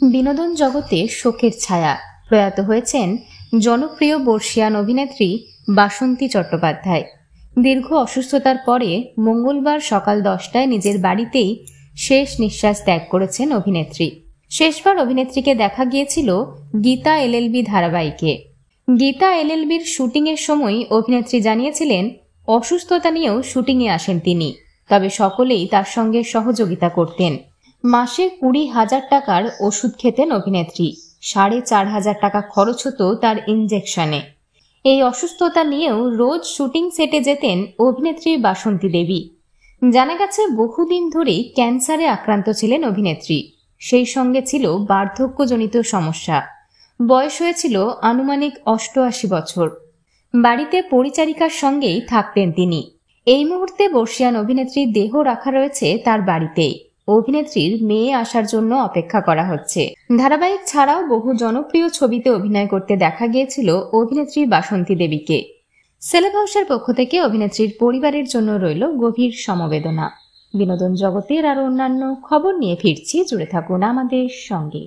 বিনোদন জগতে শোকের ছায়া। প্রয়াত হয়েছেন জনপ্রিয় বর্ষিয়ান অভিনেত্রী বাসন্তী চট্টোপাধ্যায়। দীর্ঘ অসুস্থতার পরে মঙ্গলবার সকাল 10টায় নিজের বাড়িতেই শেষ নিঃশ্বাস ত্যাগ করেছেন অভিনেত্রী। শেষবার অভিনেত্রীকে দেখা গিয়েছিল গীতা এলএলবি ধারাবাহিকে। গীতা এলএলবির শুটিংয়ের সময় অভিনেত্রী জানিয়েছিলেন অসুস্থতা নিয়েও শুটিংয়ে আসেন তিনি, তবে সকলেই তার সঙ্গে সহযোগিতা করতেন। মাসে 20,000 টাকার ওষুধ খেতেন অভিনেত্রী। 4,500 টাকা খরচ হতো তার ইনজেকশনে। এই অসুস্থতা নিয়েও রোজ শুটিং সেটে যেতেন অভিনেত্রী বাসন্তী দেবী। জানা গেছে বহুদিন ধরেই ক্যান্সারে আক্রান্ত ছিলেন অভিনেত্রী। সেই সঙ্গে ছিল বার্ধক্যজনিত সমস্যা। বয়স হয়েছিল আনুমানিক 88 বছর। বাড়িতে পরিচারিকার সঙ্গেই থাকতেন তিনি। এই মুহূর্তে বর্ষিয়ান অভিনেত্রীর দেহ রাখা রয়েছে তার বাড়িতেই। অভিনেত্রীর মেয়ে আসার জন্য অপেক্ষা করা হচ্ছে। ধারাবাহিক ছাড়াও বহু জনপ্রিয় ছবিতে অভিনয় করতে দেখা গিয়েছিল অভিনেত্রী বাসন্তী দেবীকে। সেলেব হাউসের পক্ষ থেকে অভিনেত্রীর পরিবারের জন্য রইল গভীর সমবেদনা। বিনোদন জগতের আরো অন্যান্য খবর নিয়ে ফিরছি, জুড়ে থাকুন আমাদের সঙ্গে।